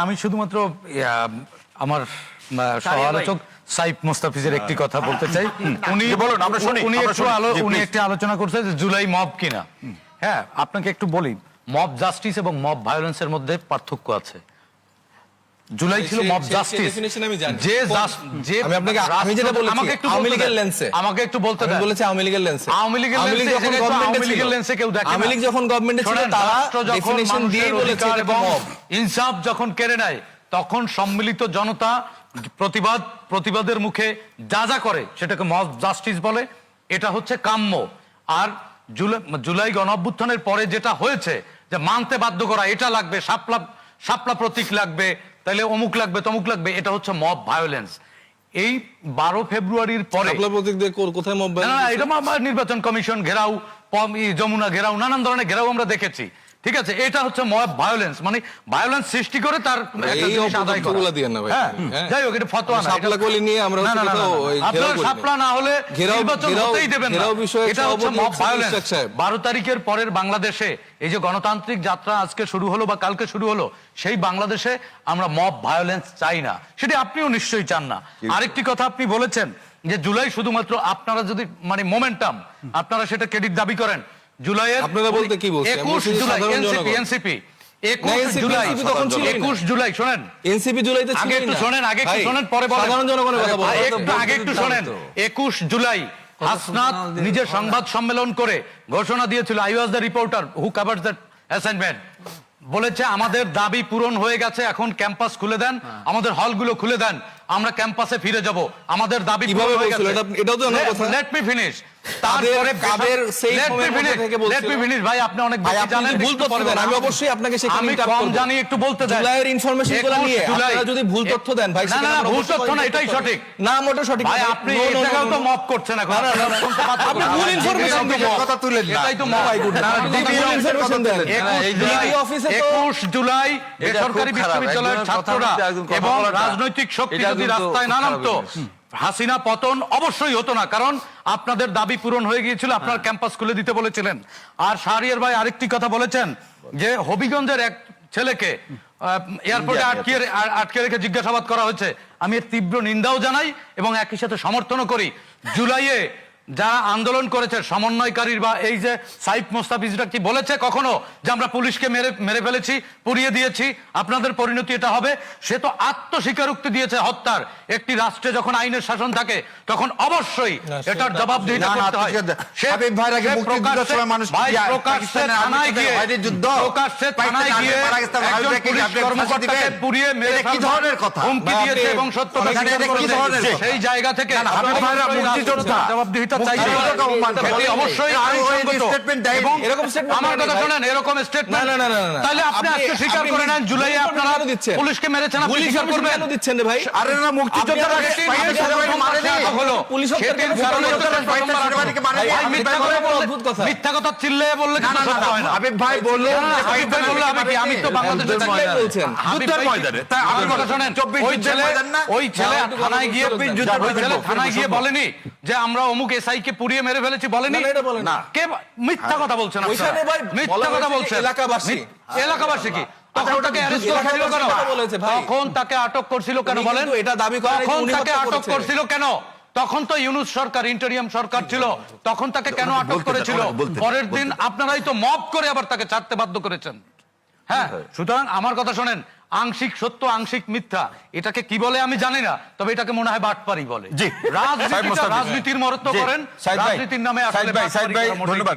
আমি শুধুমাত্র আমার সহ-আলোচক সাইফ মোস্তাফিজের একটি কথা বলতে চাই। উনি একটি আলোচনা করছে যে জুলাই মব কিনা। হ্যাঁ, আপনাকে একটু বলি, মব জাস্টিস এবং মব ভায়োলেন্সের মধ্যে পার্থক্য আছে। জুলাই ছিল মব জাস্টিস, যে আমি আপনাকে আমি যেটা বলেছি আওয়ামী লীগের লেন্সে, আমাকে একটু বলতে দেন। আমি বলেছি আওয়ামী লীগের লেন্সে, আওয়ামী লীগের লেন্সে কেউ দেখে না। আওয়ামী লীগ যখন গভর্নমেন্টে ছিল তারা ডেফিনিশন দিয়ে বলেছে এটা মব। ইনসাফ যখন কেড়ে নেয় তখন সম্মিলিত জনতা প্রতিবাদের মুখে যা যা করে সেটাকে মব জাস্টিস বলে। এটা হচ্ছে কাম্য। আর জুলাই গণঅভ্যুত্থানের পরে যেটা হয়েছে যে মানতে বাধ্য করা, এটা লাগবে, শাপলা প্রতীক লাগবে, তাহলে অমুক লাগবে তমুক লাগবে, এটা হচ্ছে মব ভায়োলেন্স। এই 12 ফেব্রুয়ারির পরে কোথায় মব এটা নির্বাচন কমিশন ঘেরাও, যমুনা ঘেরাও, নানান ধরনের ঘেরাও আমরা দেখেছি। ঠিক আছে, এটা হচ্ছে মব ভায়োলেন্স, মানে ভায়োলেন্স সৃষ্টি করে তার যাই হোক, এটা ফতোয়া না। আপনার শাপলা না হলে নির্বাচন হতেই দেবেন না। এটা হচ্ছে মব ভায়োলেন্স। 12 তারিখের পরের বাংলাদেশে এই যে গণতান্ত্রিক যাত্রা আজকে শুরু হলো বা কালকে শুরু হলো, সেই বাংলাদেশে আমরা মব ভায়োলেন্স চাই না। সেটা আপনিও নিশ্চয়ই চান না। আরেকটি কথা আপনি বলেছেন যে জুলাই শুধুমাত্র আপনারা যদি মানে মোমেন্টাম, আপনারা সেটা ক্রেডিট দাবি করেন। জুলাইয়ের আপনারা বলতে কি বলছেন? 21 জুলাই এনসিপি 21 জুলাই শোনেন, এনসিপি জুলাইতে ছিল না। আগে একটু শোনেন পরে বলেন। সাধারণ জনগণের কথা বলেন। আগে একটু শোনেন। 21 জুলাই হাসনাত নিজের সংবাদ সম্মেলন করে ঘোষণা দিয়েছিল, I was the reporter who covers that assignment. বলেছে আমাদের দাবি পূরণ হয়ে গেছে, এখন ক্যাম্পাস খুলে দেন, আমাদের হলগুলো খুলে দেন, আমরা ক্যাম্পাসে ফিরে যাব, আমাদের দাবি পূরণ হয়ে গেছে। এটাও তো জানার কথা। Let me finish. তারপরে কাদের সেই সময় থেকে বলছিল, লেট মি ফিনিশ ভাই, আপনি অনেক বেশি জানেন, ভুল তথ্য দেন। আমি অবশ্যই আপনাকে সেখানে আমি কম জানি, একটু বলতে দেন। জুলাইয়ের ইনফরমেশনগুলো নিয়ে আপনারা যদি ভুল তথ্য দেন ভাই, না ভুল তথ্য না, এটাই সঠিক। না মোটেও সঠিক ভাই, আপনি এটাও তো মব করছেন এখন। আপনি ভুল ইনফরমেশন দিয়ে কথা তুলেন না, এটাই তো মব। ভুল ইনফরমেশন দেন। 21 জুলাই বেসরকারি বিশ্ববিদ্যালয়ের ছাত্ররা এবং রাজনৈতিক শক্তি যদি রাস্তায় না নামতো, হাসিনা পতন অবশ্যই হতো না। কারণ আপনাদের দাবি পূরণ হয়ে গিয়েছিল, আপনার ক্যাম্পাস খুলে দিতে বলেছিলেন। আর শাহরিয়ার ভাই আরেকটি কথা বলেছেন যে হবিগঞ্জের এক ছেলেকে এয়ারপোর্টে আটকে রেখে জিজ্ঞাসাবাদ করা হয়েছে। আমি এর তীব্র নিন্দাও জানাই এবং একই সাথে সমর্থনও করি। জুলাইয়ে যারা আন্দোলন করেছে সমন্বয়কারীর বা এই যে সাইফ মোস্তাফিজরা কি বলেছে কখনো যে আমরা পুলিশকে মেরে ফেলেছি, পুড়িয়ে দিয়েছি, আপনাদের পরিণতি এটা হবে? সে তো আত্মস্বীকারোক্তি দিয়েছে হত্যার। একটি রাষ্ট্রে যখন আইনের শাসন থাকে তখন অবশ্যই এটার জবাবদিহিতা করতে হয়। প্রকাশ্যে থানায় গিয়ে একজন পুলিশ কর্মকর্তাকে পুড়িয়ে মেরে হুমকি দিয়েছে এবং সত্য সেই জায়গা থেকে জবাবদিহিতা পুলিশকে মেরেছেন, মিথ্যা কথা চিল্লে বললে আবিব ভাই বললো, আমি তো বাংলাদেশের ওই ছেলে থানায় গিয়ে বলেনি যে আমরা অমুক এসআই কে পুড়িয়ে মেরে ফেলেছি, বলেনি। কে মিথ্যা কথা বলছেন? মিথ্যা কথা বলছেন এলাকাবাসী। কি তখন তাকে আটক করছিল কেন বলেন? তখন তাকে আটক করছিল কেন? তখন তো ইউনূস সরকার, ইন্টারিয়াম সরকার ছিল, তখন তাকে কেন আটক করেছিল? পরের দিন আপনারাই তো মব করে আবার তাকে ছাড়তে বাধ্য করেছেন। হ্যাঁ, সুতরাং আমার কথা শোনেন, আংশিক সত্য আংশিক মিথ্যা এটাকে কি বলে আমি জানি না, তবে এটাকে মনে হয় বাটপারি বলে। রাজনীতির মহত্ব করেন, রাজনীতির নামে আসলে ধন্যবাদ।